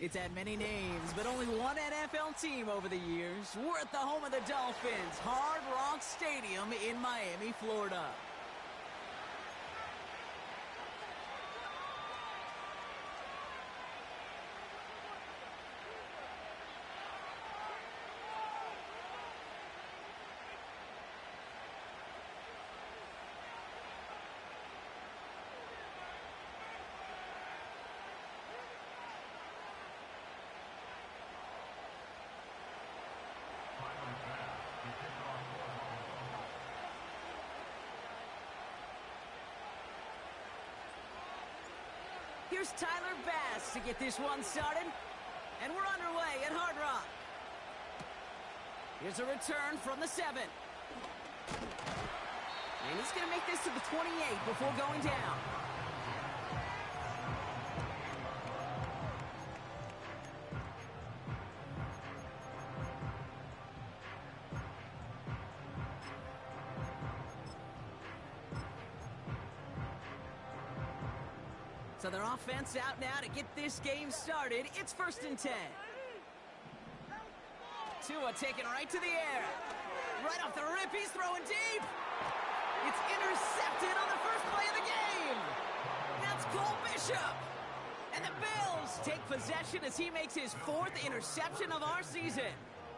It's had many names, but only one NFL team over the years. We're at the home of the Dolphins, Hard Rock Stadium in Miami, Florida. Here's Tyler Bass to get this one started. And we're underway at Hard Rock. Here's a return from the 7. And he's going to make this to the 28 before going down. So their offense out now to get this game started. It's 1st and 10. Tua taken right to the air. Right off the rip, he's throwing deep. It's intercepted on the first play of the game. That's Cole Bishop. And the Bills take possession as he makes his 4th interception of our season.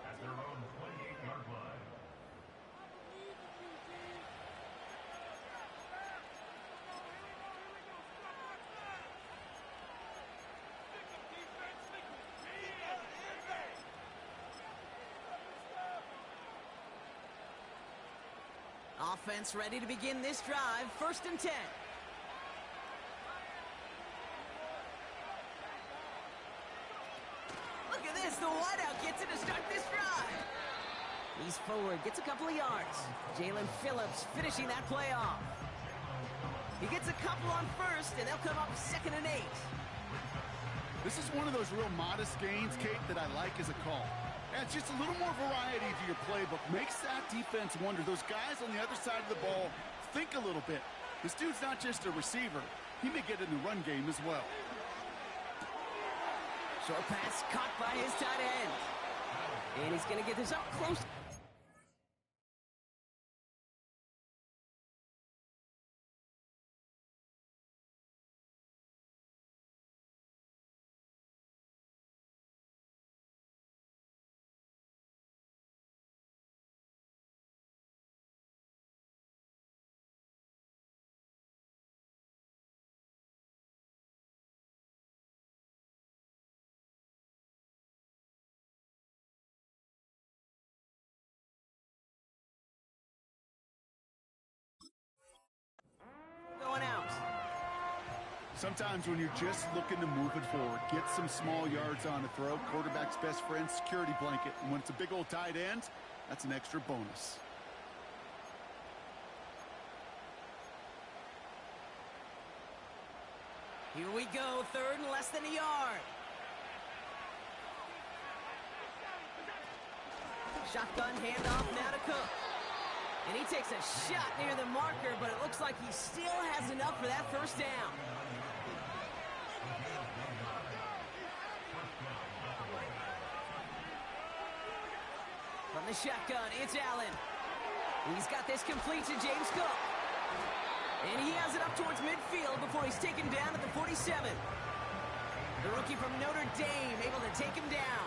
At their own 28-yard line. Offense ready to begin this drive. 1st and 10. Look at this. The wideout gets it to start this drive. He's forward. Gets a couple of yards. Jalen Phillips finishing that play off. He gets a couple on 1st, and they'll come up 2nd and 8. This is one of those real modest gains, Kate, that I like as a call. It's just a little more variety to your playbook. Makes that defense wonder. Those guys on the other side of the ball think a little bit. This dude's not just a receiver. He may get in the run game as well. Short pass caught by his tight end. And he's going to get this up close. Going out. Sometimes when you're just looking to move it forward, get some small yards on a throw, quarterback's best friend, security blanket. And when it's a big old tight end, that's an extra bonus. Here we go, 3rd and less than a yard. Shotgun handoff now to Cook. And he takes a shot near the marker, but it looks like he still has enough for that 1st down. From the shotgun, it's Allen. He's got this complete to James Cook. And he has it up towards midfield before he's taken down at the 47. The rookie from Notre Dame able to take him down.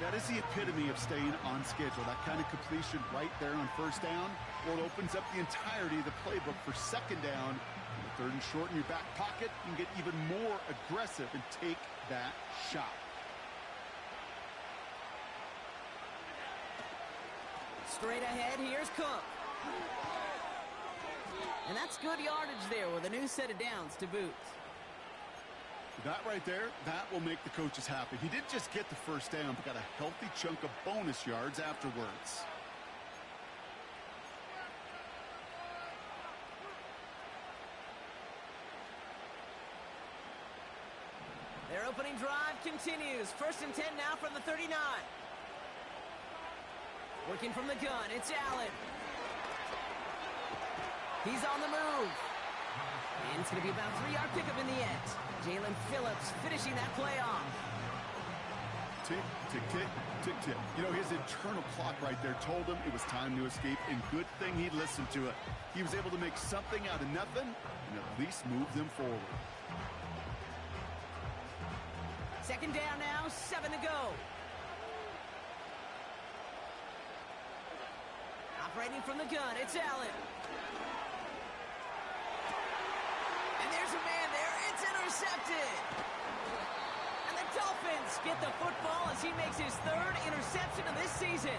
That is the epitome of staying on schedule. That kind of completion right there on 1st down. Well, it opens up the entirety of the playbook for 2nd down. 3rd and short in your back pocket, you can get even more aggressive and take that shot. Straight ahead, here's Cook. And that's good yardage there with a new set of downs to boot. That right there, that will make the coaches happy. He didn't just get the 1st down, but got a healthy chunk of bonus yards afterwards. Their opening drive continues. 1st and 10 now from the 39. Working from the gun, it's Allen. He's on the move. And it's going to be about a 3-yard pickup in the end. Jalen Phillips finishing that play off. Tick, tick, tick, tick, tick. You know, his internal clock right there told him it was time to escape, and good thing he listened to it. He was able to make something out of nothing and at least move them forward. Second down now, 7 to go. Operating from the gun, it's Allen. And there's a man there, it's intercepted. And the Dolphins get the football as he makes his 3rd interception of this season.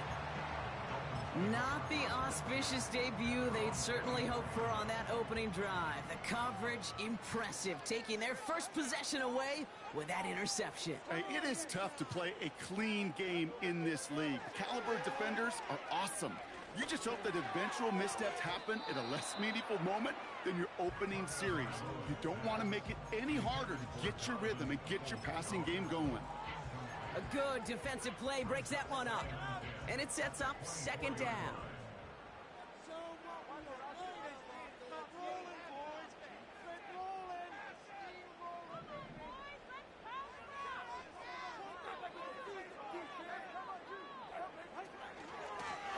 Not the auspicious debut they'd certainly hoped for on that opening drive. The coverage, impressive, taking their first possession away with that interception. Hey, it is tough to play a clean game in this league. The caliber of defenders are awesome. You just hope that eventual missteps happen at a less meaningful moment than your opening series. You don't want to make it any harder to get your rhythm and get your passing game going. A good defensive play breaks that one up. And it sets up second down.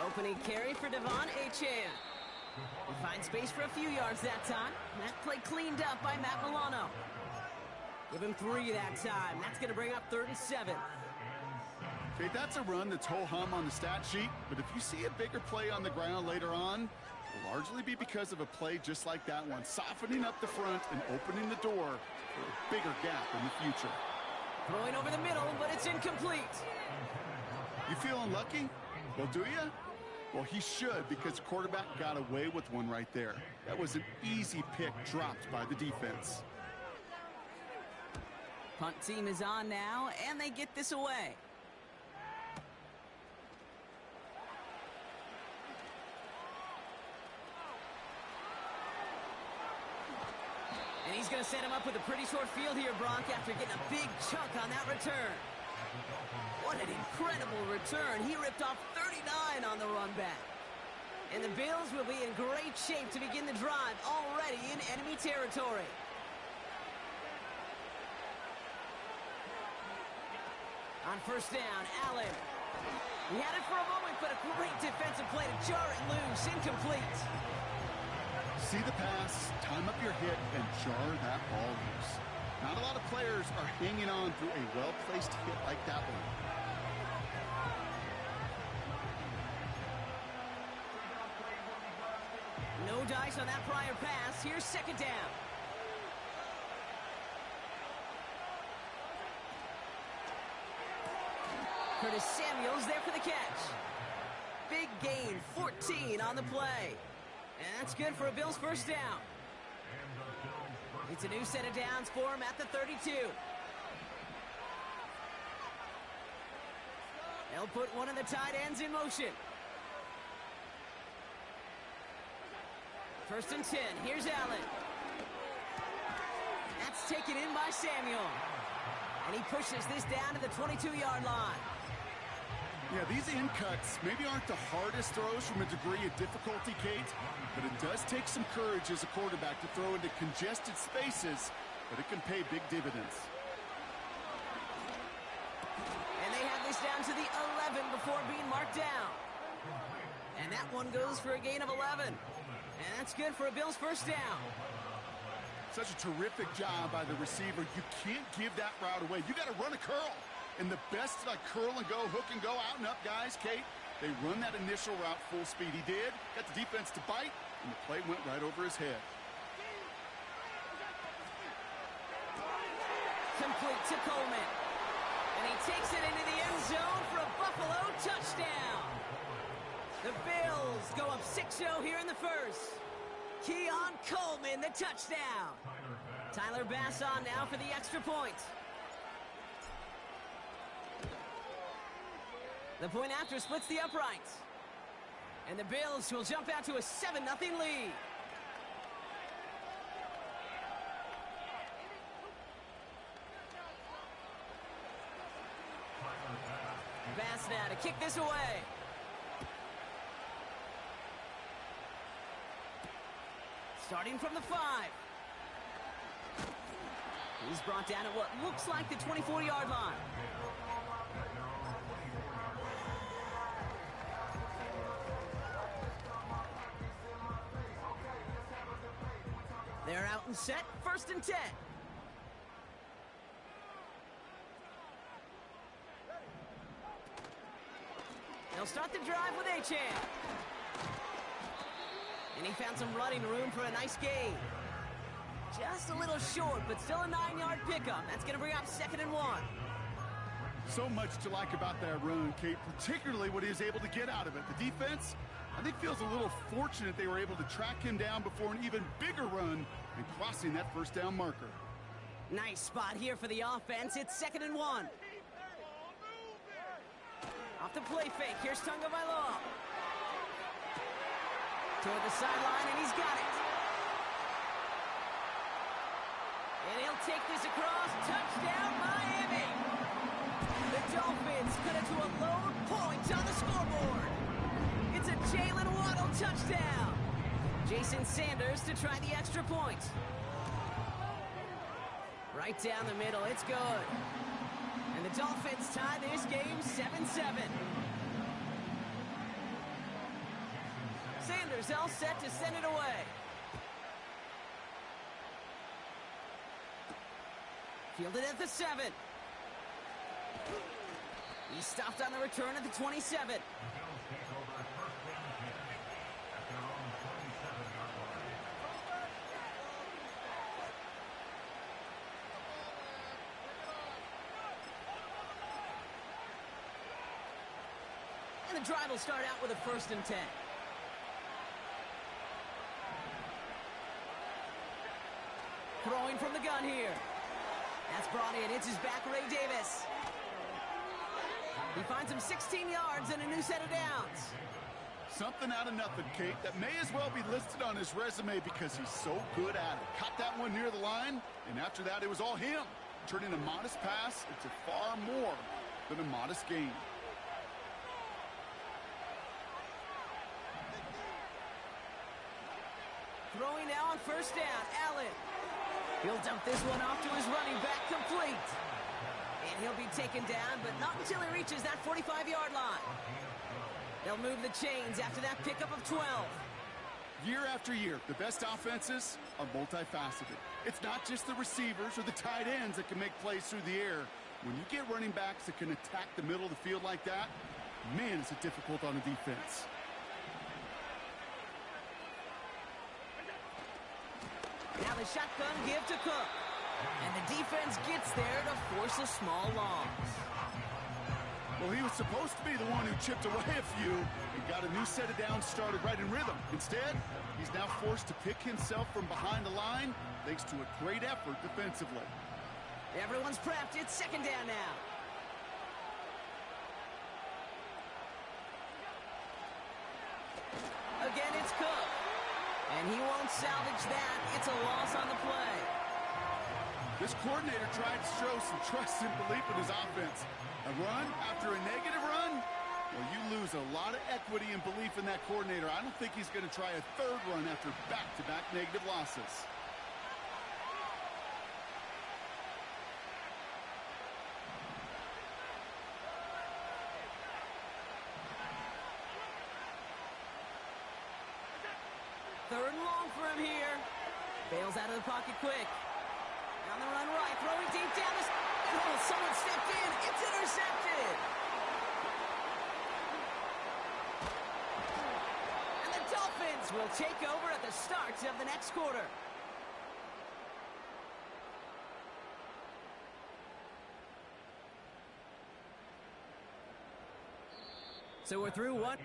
Opening carry for Devon Achane. He finds space for a few yards that time. That play cleaned up by Matt Milano. Give him 3 that time. That's going to bring up 3rd and 7. Okay, that's a run that's ho-hum on the stat sheet, but if you see a bigger play on the ground later on, it will largely be because of a play just like that one, softening up the front and opening the door for a bigger gap in the future. Throwing over the middle, but it's incomplete. You feeling lucky? Well, do you? Well, he should, because the quarterback got away with one right there. That was an easy pick dropped by the defense. Punt team is on now, and they get this away. And he's going to set him up with a pretty short field here, Bronk, after getting a big chunk on that return. What an incredible return. He ripped off 39 on the run back. And the Bills will be in great shape to begin the drive, already in enemy territory. On first down, Allen. He had it for a moment, but a great defensive play to jar it loose, incomplete. See the pass, time up your hit, and jar that ball loose. Not a lot of players are hanging on through a well-placed hit like that one. No dice on that prior pass. Here's second down. Curtis Samuel's there for the catch. Big gain, 14 on the play. And that's good for a Bills first down. It's a new set of downs for him at the 32. They'll put one of the tight ends in motion. First and 10. Here's Allen. That's taken in by Samuel. And he pushes this down to the 22-yard line. Yeah, these in cuts maybe aren't the hardest throws from a degree of difficulty, Kate, but it does take some courage as a quarterback to throw into congested spaces, but it can pay big dividends. And they have this down to the 11 before being marked down. And that one goes for a gain of 11. And that's good for a Bills first down. Such a terrific job by the receiver. You can't give that route away. You got to run a curl. And the best like curl and go, hook and go, out and up guys, Kate, they run that initial route full speed. He did, got the defense to bite, and the play went right over his head. Complete to Coleman. And he takes it into the end zone for a Buffalo touchdown. The Bills go up 6-0 here in the first. Keon Coleman, the touchdown. Tyler Bass on now for the extra point. The point after splits the uprights. And the Bills will jump out to a 7-0 lead. Bass now to kick this away. Starting from the 5. He's brought down at what looks like the 24-yard line. They're out and set, 1st and 10. They'll start the drive with Achane. And he found some running room for a nice gain. Just a little short, but still a 9-yard pickup. That's going to bring up 2nd and 1. So much to like about that run, Kate, particularly what he was able to get out of it. The defense, I think, feels a little fortunate they were able to track him down before an even bigger run and crossing that 1st down marker. Nice spot here for the offense. It's 2nd and 1. Off the play fake. Here's Tagovailoa. Toward the sideline, and he's got it. And he'll take this across. Touchdown, Miami. The Dolphins cut it to a lone point on the scoreboard. It's a Jalen Waddle touchdown. Jason Sanders to try the extra point. Right down the middle. It's good. And the Dolphins tie this game 7-7. Sanders all set to send it away. Fielded at the 7. He stopped on the return at the 27. The Bills take over 1st and 10 at their own 27-yard line. And the drive will start out with a 1st and 10. Throwing from the gun here. That's brought in. It's his back, Ray Davis. He finds him 16 yards and a new set of downs. Something out of nothing, Kate, that may as well be listed on his resume because he's so good at it. Caught that one near the line, and after that, it was all him. Turning a modest pass into far more than a modest gain. Throwing now on 1st down, Allen. He'll dump this one off to his running back, complete. And he'll be taken down, but not until he reaches that 45-yard line. They'll move the chains after that pickup of 12. Year after year, the best offenses are multifaceted. It's not just the receivers or the tight ends that can make plays through the air. When you get running backs that can attack the middle of the field like that, man, is it difficult on a defense. Now the shotgun give to Cook. And the defense gets there to force a small loss. Well, he was supposed to be the one who chipped away a few and got a new set of downs started right in rhythm. Instead, he's now forced to pick himself from behind the line thanks to a great effort defensively. Everyone's prepped. It's 2nd down now. Again, it's Cook. And he won't salvage that. It's a loss on the play. This coordinator tried to show some trust and belief in his offense. A run after a negative run? Well, you lose a lot of equity and belief in that coordinator. I don't think he's going to try a 3rd run after back-to-back negative losses. Third and long for him here. Bails out of the pocket quick. On the run right, throwing deep down the... Oh, someone stepped in. It's intercepted. And the Dolphins will take over at the start of the next quarter. So we're through one.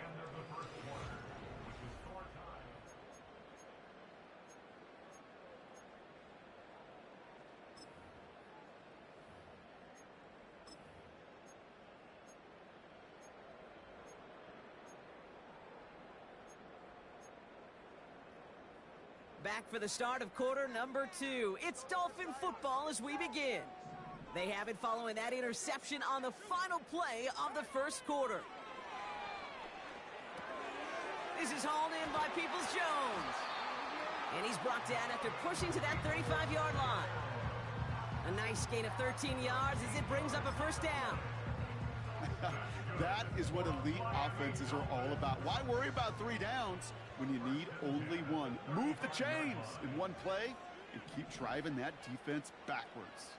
Back for the start of quarter number 2. It's Dolphin football as we begin. They have it following that interception on the final play of the first quarter. This is hauled in by Peoples-Jones. And he's brought down after pushing to that 35-yard line. A Nice gain of 13 yards as it brings up a first down. That is what elite offenses are all about. Why worry about 3 downs when you need only one? Move the chains in one play and keep driving that defense backwards.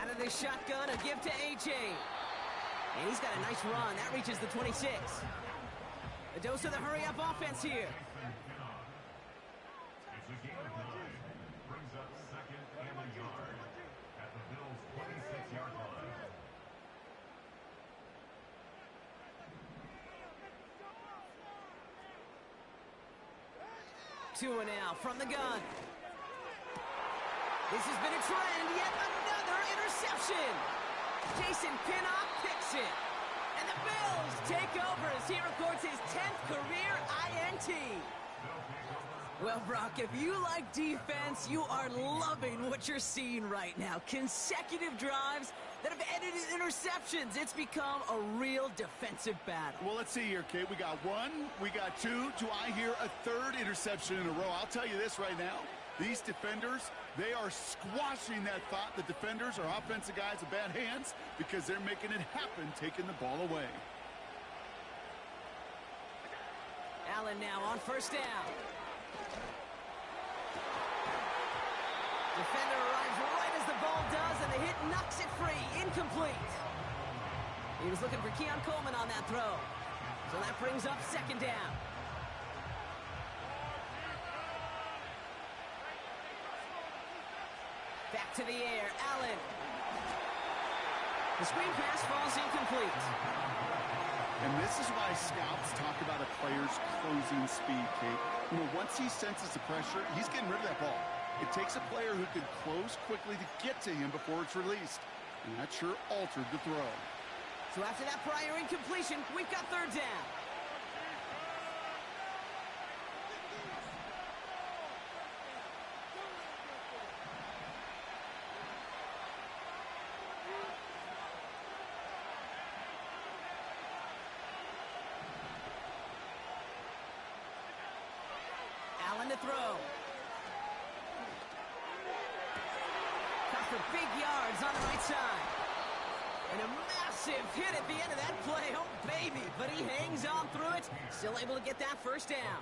Out of the shotgun, a give to A.J. And he's got a nice run. That reaches the 26. A dose of the hurry-up offense here. It's a game of 9. Brings up second and a yard at the Bills' 26-yard line. 2 and out from the gun. This has been a trend. Yet another interception. Jason Pinnock picks it. And the Bills take over as he records his 10th career INT. Well, Brock, if you like defense, you are loving what you're seeing right now. Consecutive drives that have ended in interceptions. It's become a real defensive battle. Well, let's see here, Kate. We got 1, we got 2. Do I hear a 3rd interception in a row? I'll tell you this right now. These defenders, they are squashing that thought. The defenders are offensive guys with bad hands because they're making it happen, taking the ball away. Allen now on first down. Defender arrives right as the ball does, and the hit knocks it free. Incomplete. He was looking for Keon Coleman on that throw. So that brings up second down. Back to the air, Allen. The screen pass falls incomplete. And this is why scouts talk about a player's closing speed, Kate. You know, once he senses the pressure, he's getting rid of that ball. It takes a player who can close quickly to get to him before it's released. And that sure altered the throw. So after that prior incompletion, we've got third down. Allen to throw. Cut for big yards on the right side. And a massive hit at the end of that play. Oh, baby. But he hangs on through it. Still able to get that first down.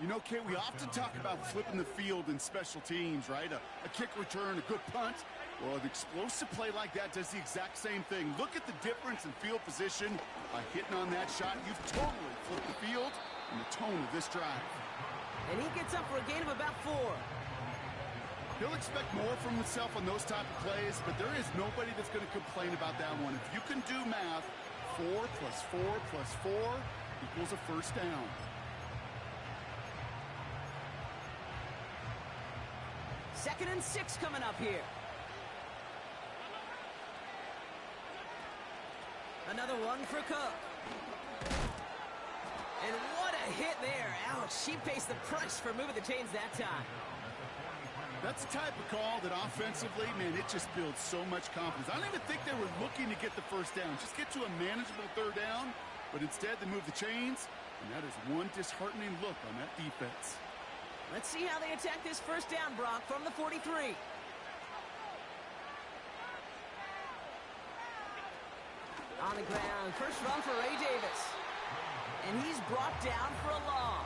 You know, Kate, we often talk about flipping the field in special teams, right? A kick return, a good punt. Well, an explosive play like that does the exact same thing. Look at the difference in field position. By hitting on that shot, you've totally flipped the field and the tone of this drive. And he gets up for a gain of about 4. He'll expect more from himself on those type of plays, but there is nobody that's going to complain about that one. If you can do math, 4 plus 4 plus 4 equals a first down. Second and 6 coming up here. Another one for Cook. And what a hit there. Ouch, she pays the price for moving the chains that time. That's the type of call that offensively, man, it just builds so much confidence. I don't even think they were looking to get the first down. Just get to a manageable third down, but instead they move the chains, and that is one disheartening look on that defense. Let's see how they attack this first down, Brock, from the 43. On the ground, first run for Ray Davis. And he's brought down for a loss.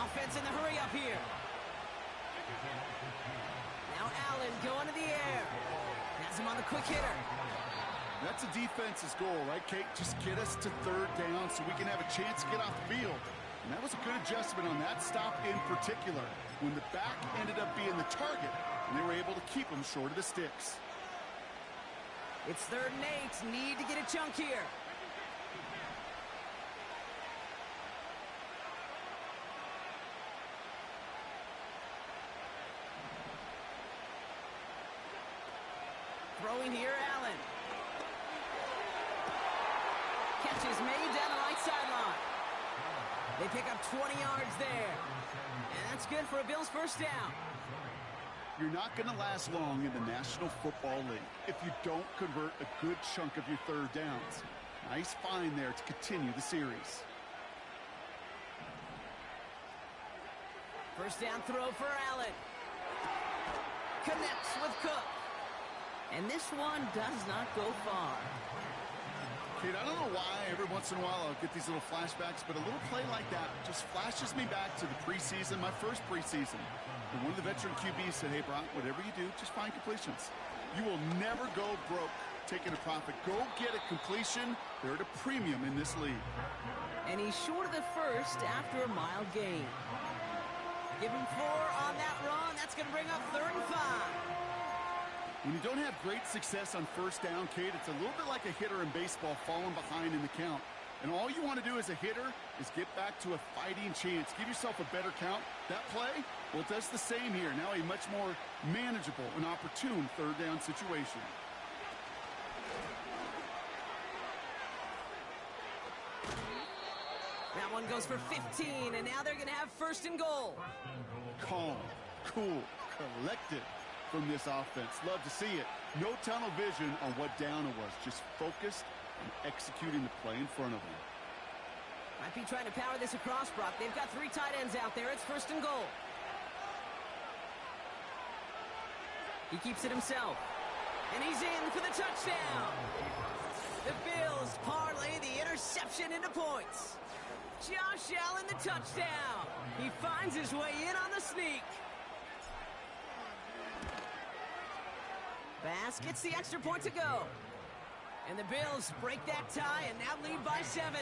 Offense in the hurry up here. Now Allen going to the air. Has him on the quick hitter. That's a defense's goal, right, Kate? Just get us to third down so we can have a chance to get off the field. And that was a good adjustment on that stop in particular, when the back ended up being the target, and they were able to keep him short of the sticks. It's 3rd and 8. Need to get a chunk here. Throwing here, Allen. Catch is made down the right sideline. They pick up 20 yards there. And that's good for a Bills first down. You're not going to last long in the National Football League if you don't convert a good chunk of your third downs. Nice find there to continue the series. First down throw for Allen. Connects with Cook. And this one does not go far. Kate, I don't know why every once in a while I'll get these little flashbacks, but a little play like that just flashes me back to the preseason, my first preseason. And one of the veteran QBs said, hey, Brock, whatever you do, just find completions. You will never go broke taking a profit. Go get a completion. They're at a premium in this league. And he's short of the first after a mild gain. Give him 4 on that run. That's going to bring up 3rd and 5. When you don't have great success on first down, Kate, it's a little bit like a hitter in baseball falling behind in the count. And all you want to do as a hitter is get back to a fighting chance. Give yourself a better count. That play, well, it does the same here. Now a much more manageable and opportune third down situation. That one goes for 15, and now they're going to have 1st and goal. Calm, cool, collected from this offense. Love to see it. No tunnel vision on what down it was. Just focused on executing the play in front of them. Might be trying to power this across, Brock. They've got 3 tight ends out there. It's 1st and goal. He keeps it himself. And he's in for the touchdown. The Bills parlay the interception into points. Josh Allen, the touchdown. He finds his way in on the sneak. Bass gets the extra point to go. And the Bills break that tie and now lead by 7.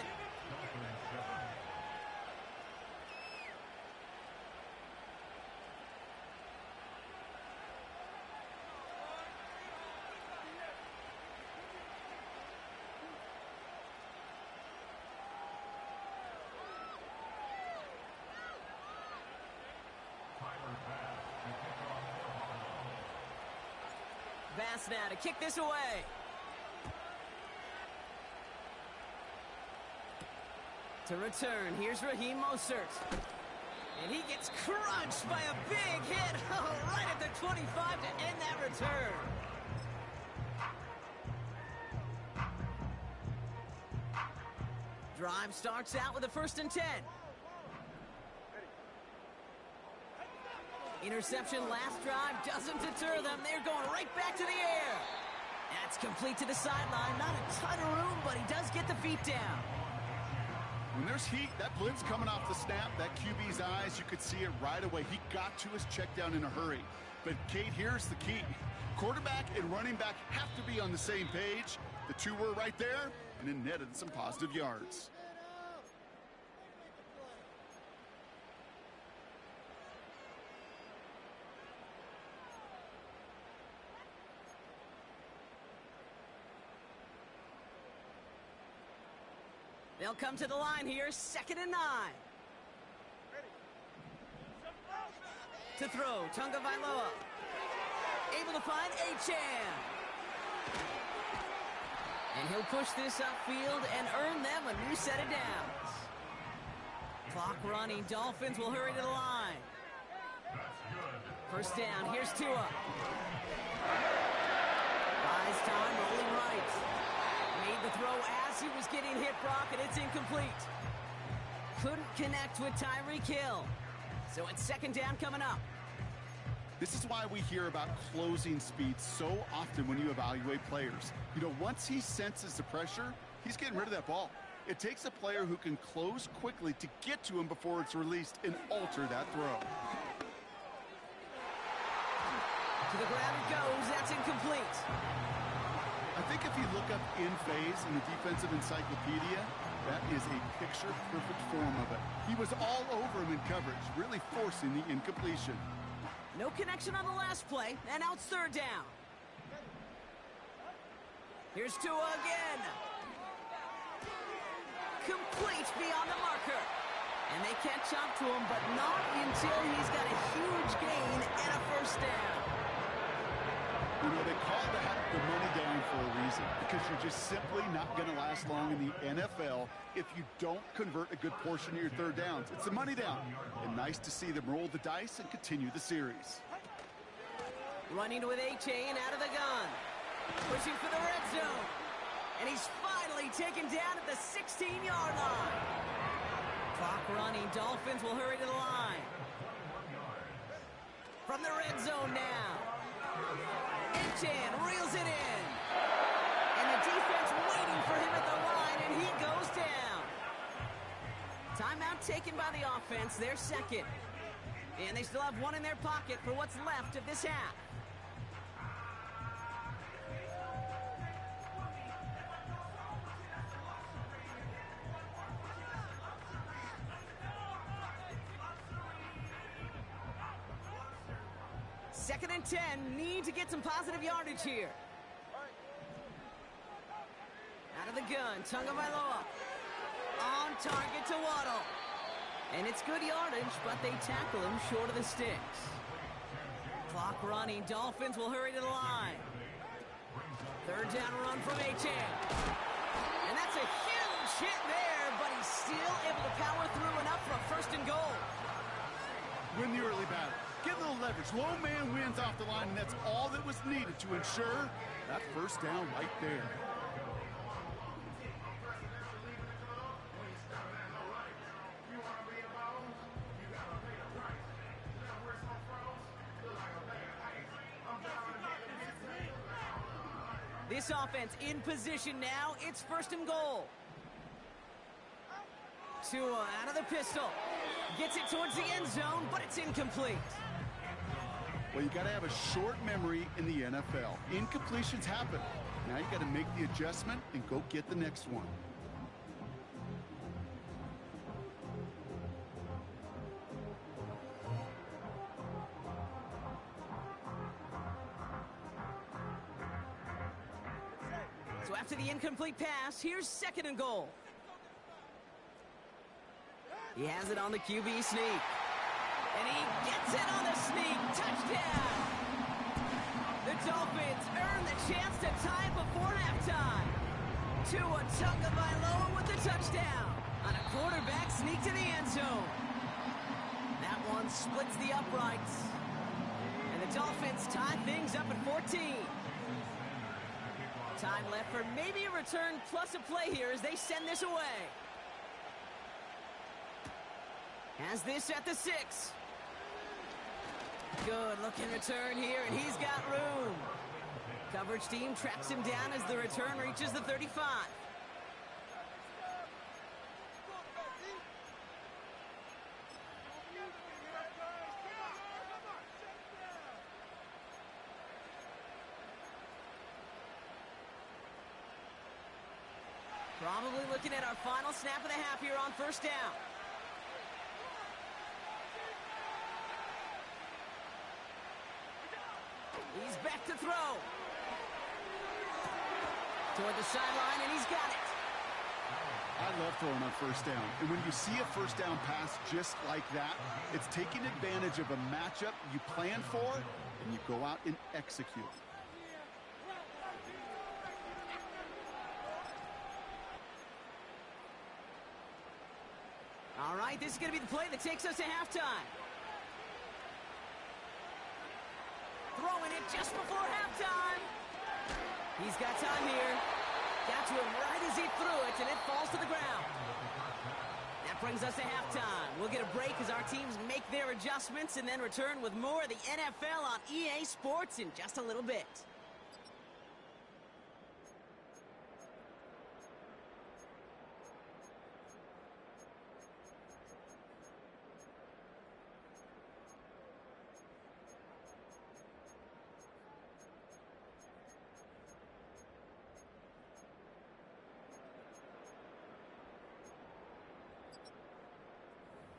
Bass now to kick this away. To return, here's Raheem Mostert. And he gets crunched by a big hit right at the 25 to end that return. Drive starts out with a 1st and 10. Interception last drive doesn't deter them. They're going right back to the air. That's complete to the sideline. Not a ton of room, but he does get the feet down. When there's heat, that blitz coming off the snap, that QB's eyes, you could see it right away. He got to his check down in a hurry. But, Kate, here's the key. Quarterback and running back have to be on the same page. The two were right there, and it netted some positive yards. They'll come to the line here, 2nd and 9. To throw, Tunga Vailoa. Able to find Achane. And he'll push this upfield and earn them a new set of downs. Clock running, Dolphins will hurry to the line. First down, here's Tua. Buys time, rolling right. Made the throw as he was getting hit, Brock, and it's incomplete. Couldn't connect with Tyreek Hill. So it's 2nd down coming up. This is why we hear about closing speed so often when you evaluate players. You know, once he senses the pressure, he's getting rid of that ball. It takes a player who can close quickly to get to him before it's released and alter that throw. To the ground it goes. That's incomplete. I think if you look up in phase in the defensive encyclopedia, that is a picture-perfect form of it. He was all over him in coverage, really forcing the incompletion. No connection on the last play, and now it's 3rd down. Here's Tua again. Complete beyond the marker. And they catch up to him, but not until he's got a huge gain and a 1st down. You know, they call that the money down for a reason, because you're just simply not going to last long in the NFL if you don't convert a good portion of your third downs. It's the money down. And nice to see them roll the dice and continue the series. Running with A-Chain out of the gun. Pushing for the red zone. And he's finally taken down at the 16-yard line. Clock running. Dolphins will hurry to the line. From the red zone now. A-Chain reels it in. And the defense waiting for him at the line, and he goes down. Timeout taken by the offense, their second. And they still have one in their pocket for what's left of this half. Second and 10, need to get some positive yardage here. Out of the gun, Tagovailoa. On target to Waddle. And it's good yardage, but they tackle him short of the sticks. Clock running, Dolphins will hurry to the line. Third down run from A-Chain. And that's a huge hit there, but he's still able to power through enough for a first and goal. Win the early battle. Get a little leverage. Low man wins off the line, and that's all that was needed to ensure that first down right there. This offense in position now. It's first and goal. Tua out of the pistol. Gets it towards the end zone, but it's incomplete. Well, you got to have a short memory in the NFL. Incompletions happen. Now you got to make the adjustment and go get the next one. So after the incomplete pass, here's second and goal. He has it on the QB sneak. And he gets it on the sneak. Touchdown! The Dolphins earn the chance to tie it before halftime. Tua Tagovailoa with the touchdown on a quarterback sneak to the end zone. That one splits the uprights. And the Dolphins tie things up at 14. Time left for maybe a return plus a play here as they send this away. Has this at the 6. Good looking return here, and he's got room. Coverage team tracks him down as the return reaches the 35. Probably looking at our final snap of the half here on first down. He's back to throw. Toward the sideline, and he's got it. I love throwing on first down. And when you see a first down pass just like that, it's taking advantage of a matchup you plan for, and you go out and execute. All right, this is going to be the play that takes us to halftime. Throwing it just before halftime. He's got time here. Got to him right as he threw it, and it falls to the ground. That brings us to halftime. We'll get a break as our teams make their adjustments and then return with more of the NFL on EA Sports in just a little bit.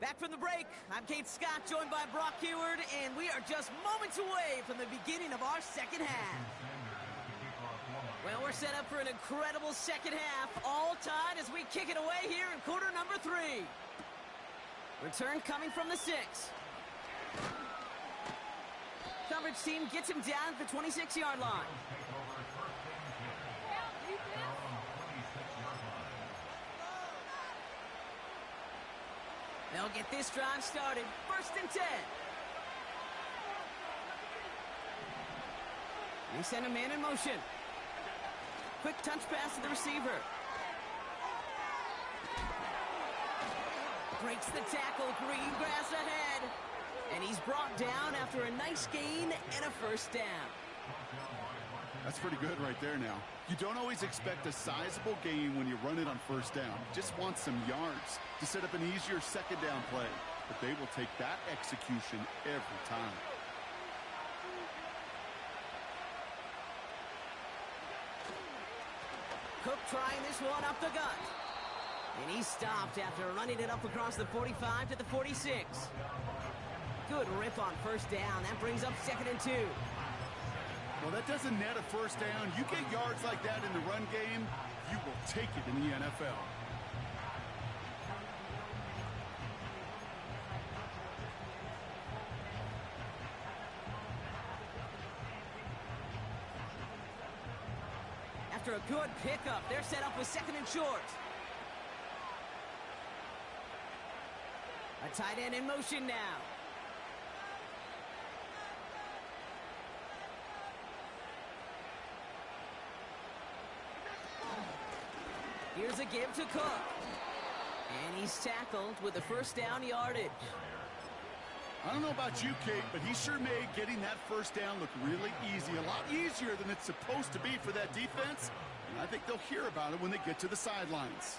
Back from the break, I'm Kate Scott, joined by Brock Heward, and we are just moments away from the beginning of our second half. Well, we're set up for an incredible second half, all tied as we kick it away here in quarter number 3. Return coming from the 6. Coverage team gets him down at the 26-yard line. They'll get this drive started. First and 10. They send a man in motion. Quick touch pass to the receiver. Breaks the tackle, green grass ahead. And he's brought down after a nice gain and a first down. That's pretty good right there now. You don't always expect a sizable gain when you run it on first down. Just want some yards to set up an easier second down play. But they will take that execution every time. Cook trying this one up the gut. And he stopped after running it up across the 45 to the 46. Good rip on first down. That brings up 2nd and 2. Well, that doesn't net a first down. You get yards like that in the run game, you will take it in the NFL. After a good pickup, they're set up with 2nd and short. A tight end in motion now. Here's a give to Cook. And he's tackled with the first down yardage. I don't know about you, Kate, but he sure made getting that first down look really easy. A lot easier than it's supposed to be for that defense. And I think they'll hear about it when they get to the sidelines.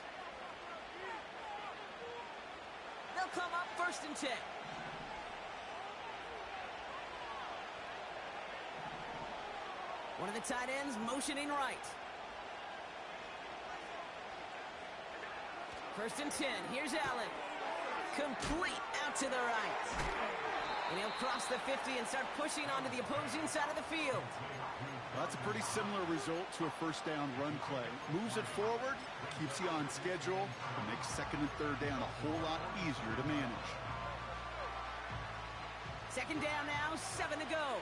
They'll come up 1st and 10. One of the tight ends motioning right. 1st and 10. Here's Allen. Complete out to the right. And he'll cross the 50 and start pushing onto the opposing side of the field. Well, that's a pretty similar result to a first down run play. Moves it forward, keeps you on schedule, and makes 2nd and 3rd down a whole lot easier to manage. 2nd down now, 7 to go.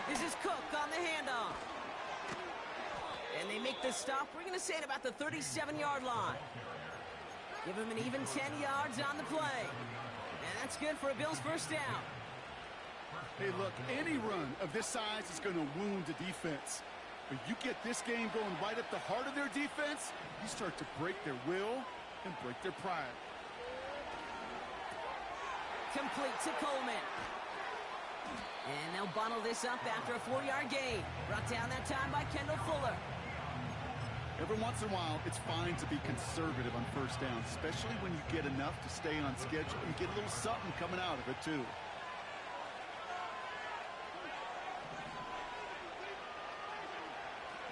This is Cook on the handoff. And they make the stop. We're going to say at about the 37-yard line. Give him an even 10 yards on the play. And that's good for a Bills first down. Hey, look, any run of this size is going to wound the defense. But you get this game going right at the heart of their defense, you start to break their will and break their pride. Complete to Coleman. And they'll bundle this up after a 4-yard gain. Brought down that time by Kendall Fuller. Every once in a while, it's fine to be conservative on first down, especially when you get enough to stay on schedule and get a little something coming out of it, too.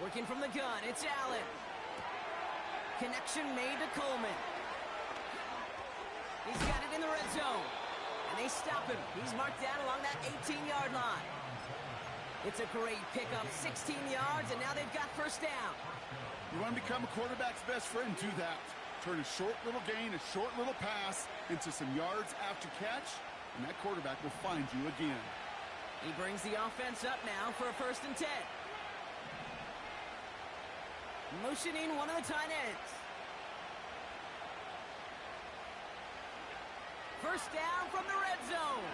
Working from the gun, it's Allen. Connection made to Coleman. He's got it in the red zone. And they stop him. He's marked down along that 18-yard line. It's a great pickup, 16 yards, and now they've got first down. You want to become a quarterback's best friend, do that. Turn a short little gain, a short little pass into some yards after catch, and that quarterback will find you again. He brings the offense up now for a 1st and 10. Motioning one of the tight ends. First down from the red zone.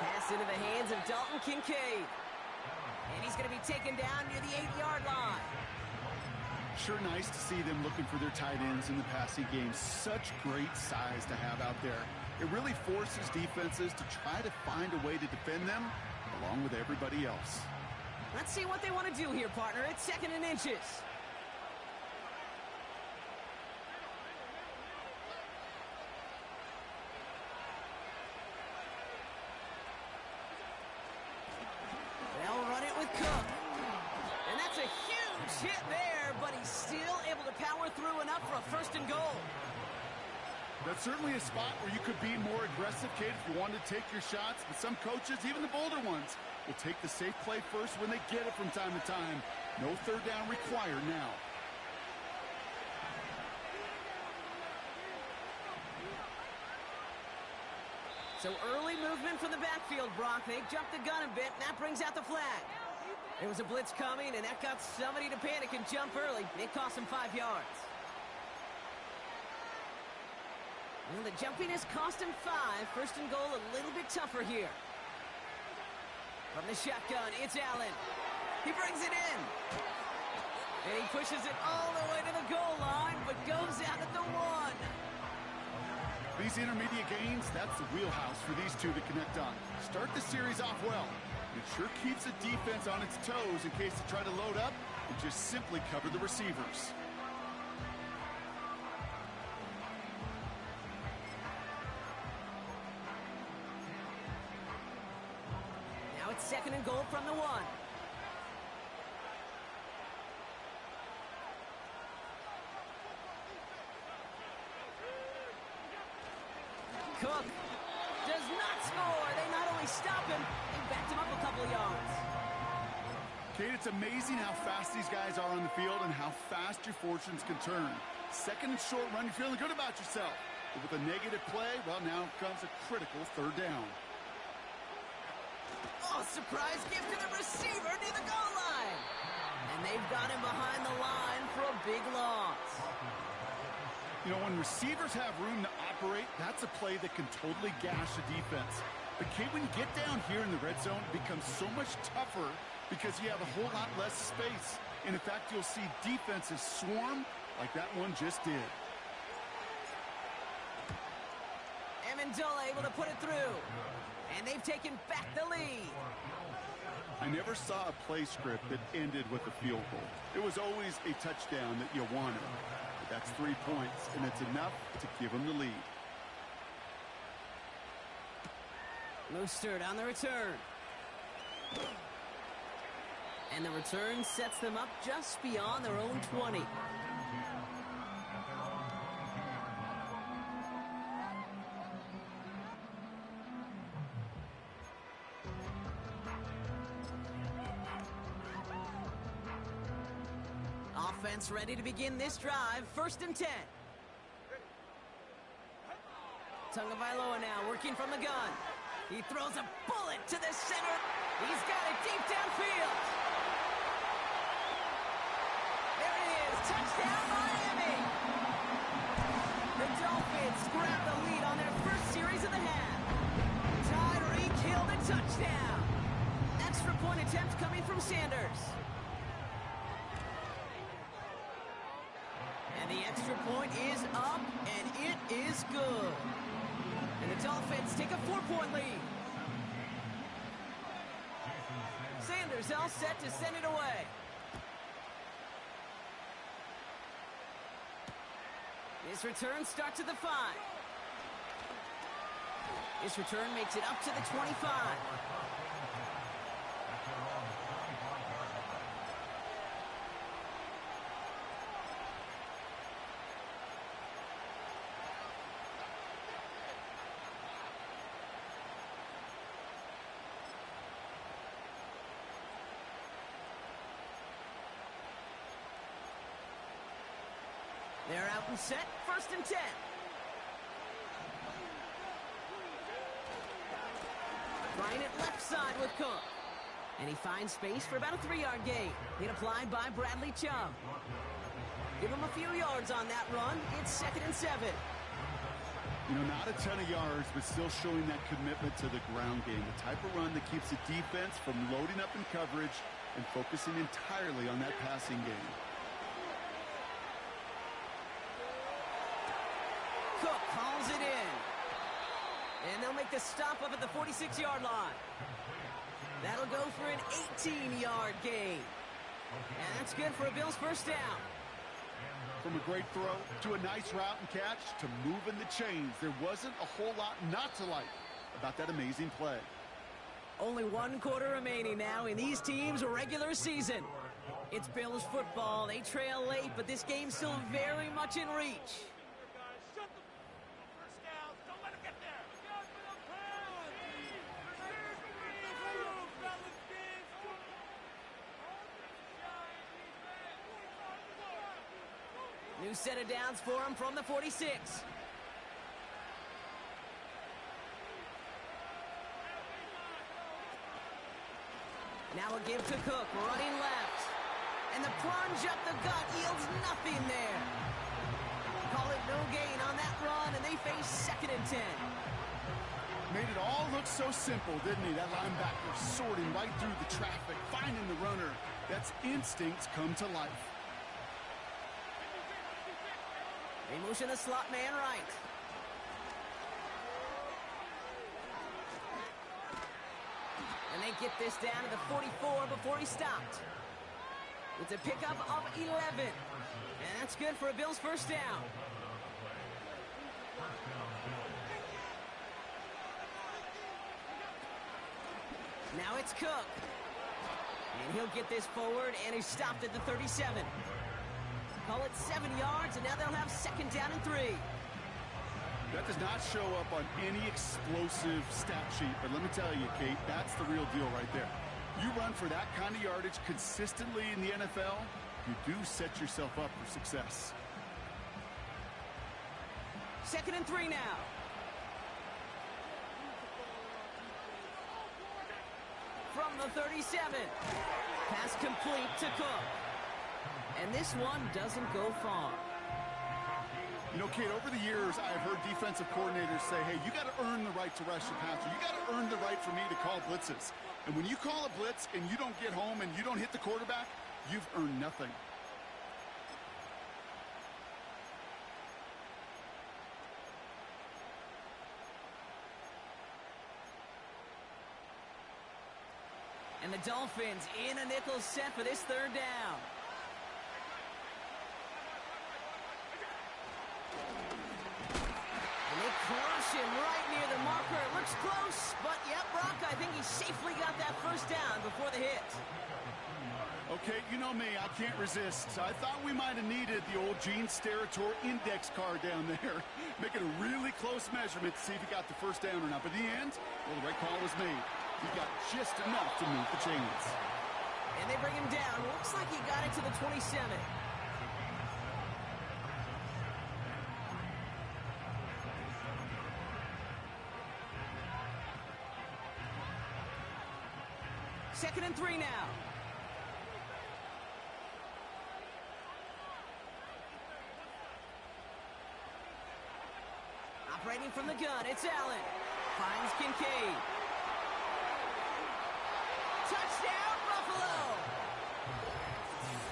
Pass into the hands of Dalton Kincaid. And he's going to be taken down near the 8-yard line. Sure nice to see them looking for their tight ends in the passing game. Such great size to have out there. It really forces defenses to try to find a way to defend them along with everybody else. Let's see what they want to do here, partner. It's 2nd and inches. They'll run it with Cook. And that's a huge hit there, but he's still able to power through enough for a 1st and goal. That's certainly a spot where you could be more aggressive, Kate, if you wanted to take your shots. But some coaches, even the bolder ones, will take the safe play first when they get it from time to time. No 3rd down required now. So early movement from the backfield, Brock. They jumped the gun a bit, and that brings out the flag. There was a blitz coming, and that got somebody to panic and jump early. It cost them 5 yards. Well, the jumping has cost him 5. First and goal, a little bit tougher here. From the shotgun, it's Allen. He brings it in. And he pushes it all the way to the goal line, but goes out at the 1. These intermediate gains, that's the wheelhouse for these two to connect on. Start the series off well. It sure keeps the defense on its toes in case they try to load up and just simply cover the receivers. Now it's second and goal from the 1. Cook does not score. They not only stop him, they backed him up a couple of yards. Kate, it's amazing how fast these guys are on the field and how fast your fortunes can turn. Second and short run, you're feeling good about yourself. But with a negative play, well, now comes a critical third down. Oh, surprise gift to the receiver near the goal line. And they've got him behind the line for a big loss. You know, when receivers have room to operate, that's a play that can totally gash a defense. But Kate, when you get down here in the red zone, it becomes so much tougher because you have a whole lot less space. And in fact, you'll see defenses swarm like that one just did. Amendola able to put it through. And they've taken back the lead. I never saw a play script that ended with a field goal. It was always a touchdown that you wanted. But that's 3 points, and it's enough to give them the lead. Mostert on the return. And the return sets them up just beyond their own 20. Offense ready to begin this drive. First and 10. Tagovailoa now working from the gun. He throws a bullet to the center. He's got it deep downfield. There it is. Touchdown, Miami. The Dolphins grab the lead on their first series of the half. Tyreek Hill the touchdown. Extra point attempt coming from Sanders. And the extra point is up, and it is good. And the Dolphins take a 4-point lead. Sanders all set to send it away. This return starts at the 5. This return makes it up to the 25. They're out and set, first and 10. Trying it left side with Cook. And he finds space for about a 3-yard gain. Hit applied by Bradley Chubb. Give him a few yards on that run. It's second and 7. You know, not a ton of yards, but still showing that commitment to the ground game. The type of run that keeps the defense from loading up in coverage and focusing entirely on that passing game. Cook hauls it in. And they'll make the stop up at the 46-yard line. That'll go for an 18-yard gain. And that's good for a Bills first down. From a great throw to a nice route and catch to moving the chains, there wasn't a whole lot not to like about that amazing play. Only 1 quarter remaining now in these teams' regular season. It's Bills football. They trail late, but this game's still very much in reach. New set of downs for him from the 46. Now a give to Cook, running left. And the plunge up the gut yields nothing there. call it no gain on that run, and they face 2nd and 10. Made it all look so simple, didn't he? That linebacker sorting right through the traffic, finding the runner. That's instincts come to life. They motion the slot man right. And they get this down to the 44 before he stopped. It's a pickup of 11. And that's good for a Bills first down. Now it's Cook. And he'll get this forward, and he's stopped at the 37. Call it 7 yards, and now they'll have 2nd down and 3. That does not show up on any explosive stat sheet, but let me tell you, Kate, that's the real deal right there. You run for that kind of yardage consistently in the NFL, you do set yourself up for success. 2nd and 3 now. From the 37. Pass complete to Cook. And this one doesn't go far. You know, Kate, over the years, I've heard defensive coordinators say, hey, you got to earn the right to rush the passer. You got to earn the right for me to call blitzes. And when you call a blitz and you don't get home and you don't hit the quarterback, you've earned nothing. And the Dolphins in a nickel set for this 3rd down. And they crush him right near the marker. It looks close, but yep, Brock, I think he safely got that first down before the hit. Okay, you know me, I can't resist. I thought we might have needed the old Gene Steratore index card down there. Making a really close measurement to see if he got the first down or not. But in the end, well, the right call was made. He got just enough to move the chains. And they bring him down. Looks like he got it to the 27. Second and 3 now. Operating from the gun, it's Allen. Finds Kincaid. Touchdown, Buffalo!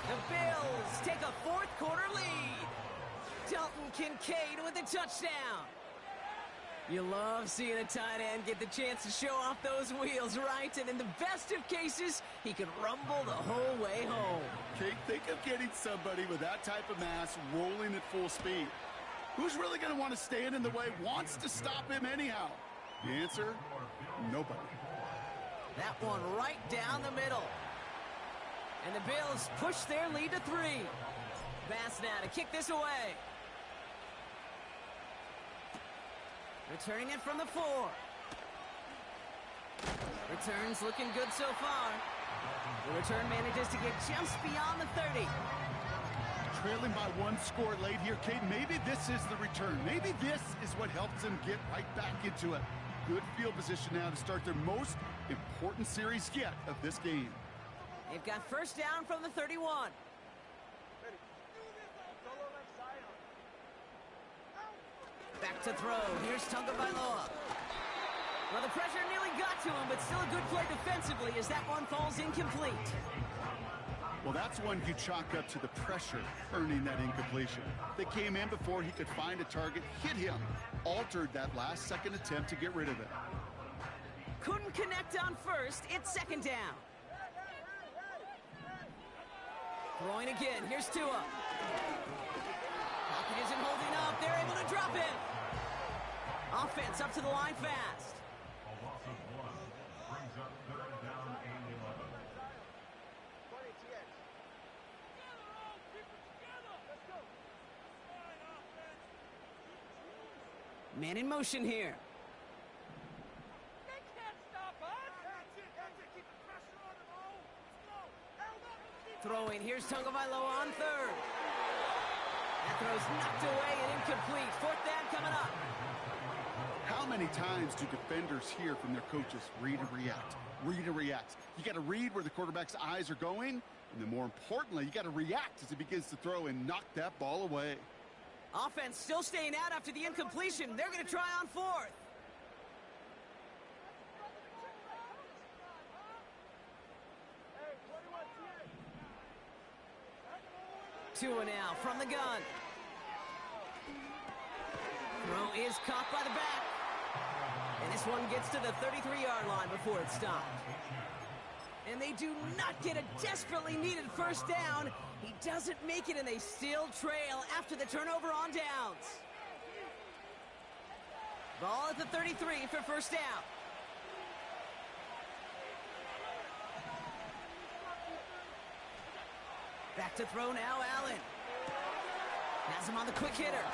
The Bills take a 4th quarter lead. Dalton Kincaid with a touchdown. You love seeing a tight end get the chance to show off those wheels, right? And in the best of cases, he can rumble the whole way home. Kate, think of getting somebody with that type of mass rolling at full speed. Who's really going to want to stand in the way, wants to stop him anyhow? The answer, nobody. That one right down the middle. And the Bills push their lead to 3. Bass now to kick this away. Returning it from the 4. Returns looking good so far. The return manages to get just beyond the 30. Trailing by 1 score late here, Kate. Maybe this is the return. Maybe this is what helps them get right back into it. Good field position now to start their most important series yet of this game. They've got first down from the 31. Back to throw. Here's Tagovailoa. Well, the pressure nearly got to him, but still a good play defensively as that one falls incomplete. Well, that's one you chalk up to the pressure earning that incompletion. They came in before he could find a target, hit him, altered that last-second attempt to get rid of it. Couldn't connect on first. It's 2nd down. Throwing again. Here's Tua. Pocket isn't holding up. They're able to drop it. Offense up to the line fast. A loss of 1 brings up 3rd down and 11. Man in motion here. Throwing. Here's Tagovailoa on 3rd. That throw's knocked away and incomplete. 4th down coming up. How many times do defenders hear from their coaches, read and react, read and react? You got to read where the quarterback's eyes are going, and then more importantly, you got to react as he begins to throw and knock that ball away. Offense still staying out after the incompletion. They're going to try on fourth. Tua now from the gun. Throw is caught by the back. And this one gets to the 33-yard line before it's stopped. And they do not get a desperately needed first down. He doesn't make it, and they still trail after the turnover on downs. Ball at the 33 for first down. Back to throw now, Allen. Has him on the quick hitter.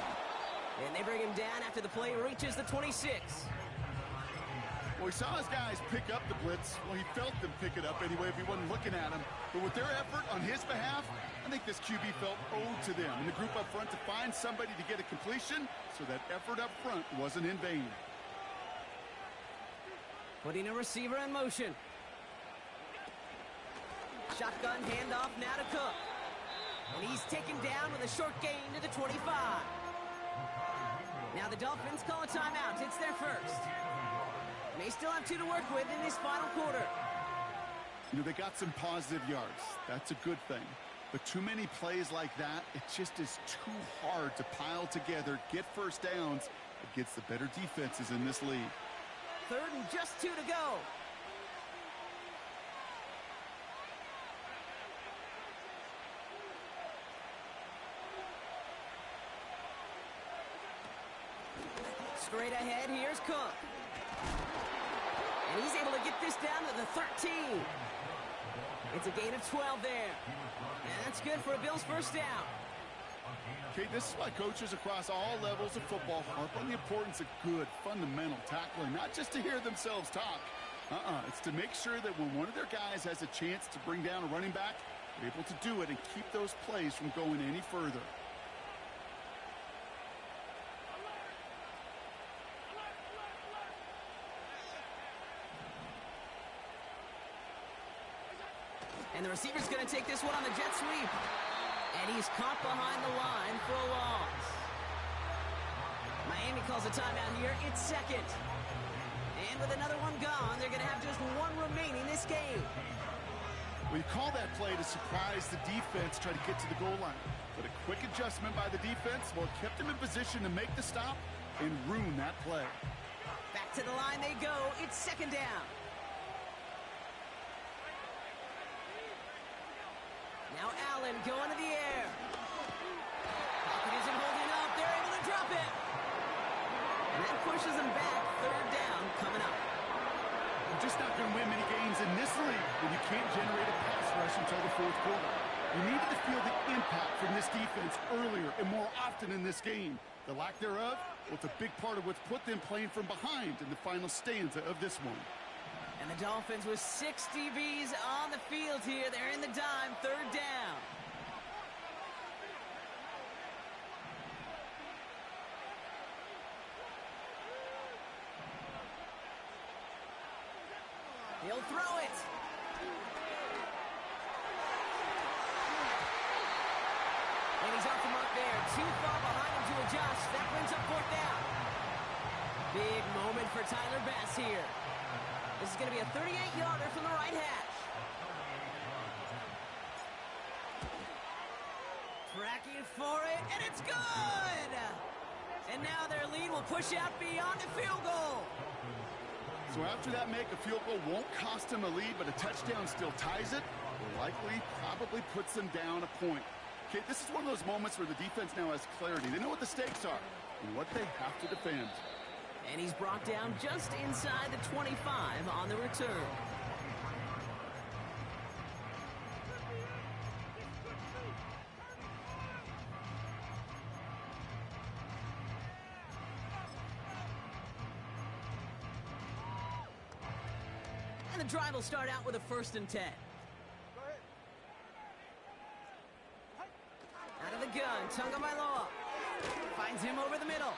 And they bring him down after the play reaches the 26. Well, he saw his guys pick up the blitz. Well, he felt them pick it up anyway if he wasn't looking at him. But with their effort on his behalf, I think this QB felt owed to them and the group up front to find somebody to get a completion, so that effort up front wasn't in vain. Putting a receiver in motion. Shotgun handoff now to Cook. And he's taken down with a short gain to the 25. Now the Dolphins call a timeout. It's their first. They still have 2 to work with in this final quarter. You know, they got some positive yards. That's a good thing. But too many plays like that, it just is too hard to pile together, get first downs against the better defenses in this league. 3rd and just 2 to go. Straight ahead, here's Cook. And he's able to get this down to the 13. It's a gain of 12 there. And that's good for a Bills first down. Okay, this is why coaches across all levels of football harp on the importance of good, fundamental tackling, not just to hear themselves talk. It's to make sure that when one of their guys has a chance to bring down a running back, they're able to do it and keep those plays from going any further. And the receiver's going to take this one on the jet sweep. And he's caught behind the line for a loss. Miami calls a timeout here. It's second. And with another one gone, they're going to have just one remaining this game. Well, you call that play to surprise the defense, try to get to the goal line. But a quick adjustment by the defense, well, kept them in position to make the stop and ruin that play. Back to the line they go. It's second down. Now Allen going to the air. Pocket isn't holding up. They're able to drop it. And that pushes them back. 3rd down coming up. You're just not going to win many games in this league when you can't generate a pass rush until the 4th quarter. You needed to feel the impact from this defense earlier and more often in this game. The lack thereof, well, it's a big part of what's put them playing from behind in the final stanza of this one. And the Dolphins with 6 DBs on the field here. They're in the dime, 3rd down. He'll throw it. And he's off the mark there. Too far behind him to adjust. That brings up 4th down. Big moment for Tyler Bass here. This is going to be a 38-yarder from the right hash. Tracking for it, and it's good! And now their lead will push out beyond the field goal. So after that make, a field goal won't cost them a lead, but a touchdown still ties it, or likely probably puts them down a point. Okay, this is one of those moments where the defense now has clarity. They know what the stakes are and what they have to defend. And he's brought down just inside the 25 on the return. And the drive will start out with a 1st and 10. Out of the gun, Tagovailoa finds him over the middle.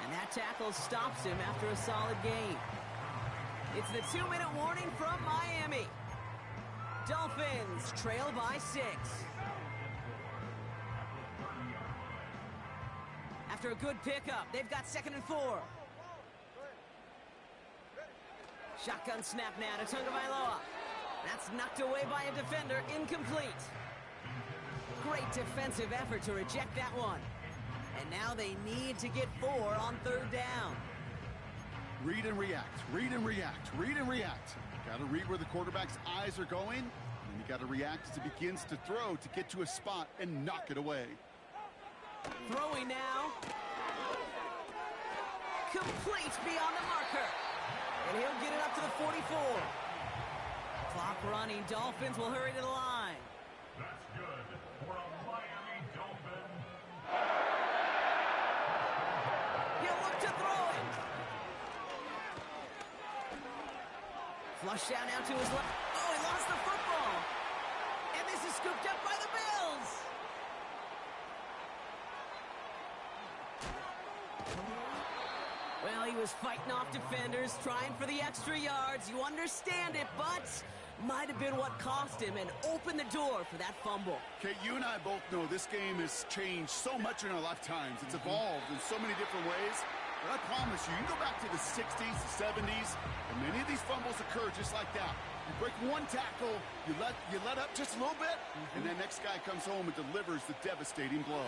And that tackle stops him after a solid gain. It's the 2-minute warning from Miami. Dolphins trail by 6. after a good pickup. They've got 2nd and 4. Shotgun snap now to Tagovailoa. That's knocked away by a defender, incomplete. Great defensive effort to reject that one. And now they need to get 4 on 3rd down. Read and react, read and react, read and react. Got to read where the quarterback's eyes are going, and you got to react as he begins to throw to get to a spot and knock it away. Throwing now. Complete beyond the marker. And he'll get it up to the 44. Clock running. Dolphins will hurry to the line. That's good for a Miami Dolphin. He'll look to throw it. Flush down now to his left. Oh, he lost the football. And this is scooped up by the Bills. Well, he was fighting off defenders, trying for the extra yards. You understand it, but might have been what cost him and opened the door for that fumble. Okay, you and I both know this game has changed so much in our lifetimes. It's evolved in so many different ways. But I promise you, you can go back to the 60s, the 70s, and many of these fumbles occur just like that. You break one tackle, you let up just a little bit, and that next guy comes home and delivers the devastating blow.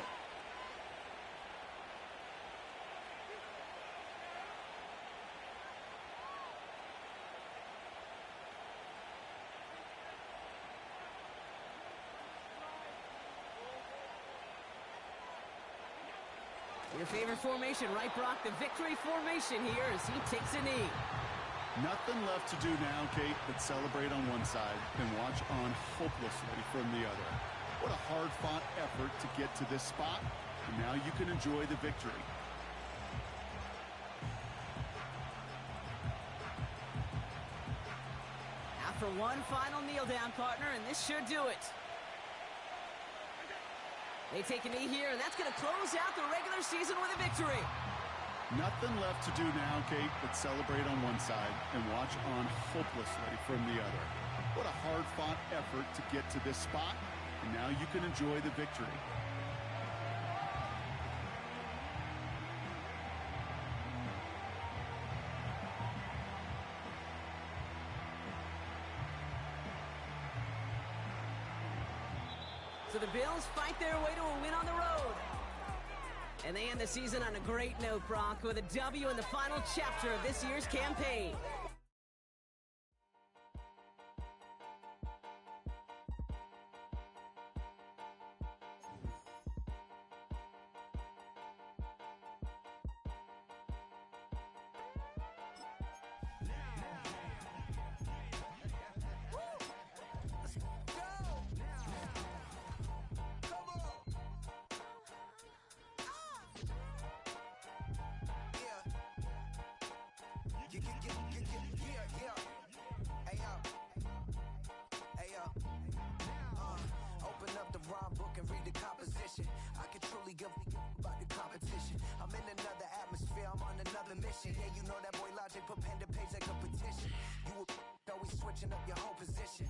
Your favorite formation, right, Brock? The victory formation here as he takes a knee. Nothing left to do now, Kate, but celebrate on one side and watch on hopelessly from the other. What a hard-fought effort to get to this spot, and now you can enjoy the victory. After one final kneel down, partner, and this should do it. They take a knee here, and that's going to close out the regular season with a victory. Nothing left to do now, Kate, but celebrate on one side and watch on hopelessly from the other. What a hard-fought effort to get to this spot, and now you can enjoy the victory. So the Bills fight their way to a win on the road. And they end the season on a great note, Brock, with a W in the final chapter of this year's campaign. Open up the rhyme book and read the composition. I can truly give about the competition. I'm in another atmosphere, I'm on another mission. Yeah, you know that boy Logic put pen to page like a petition. You always switching up your whole position.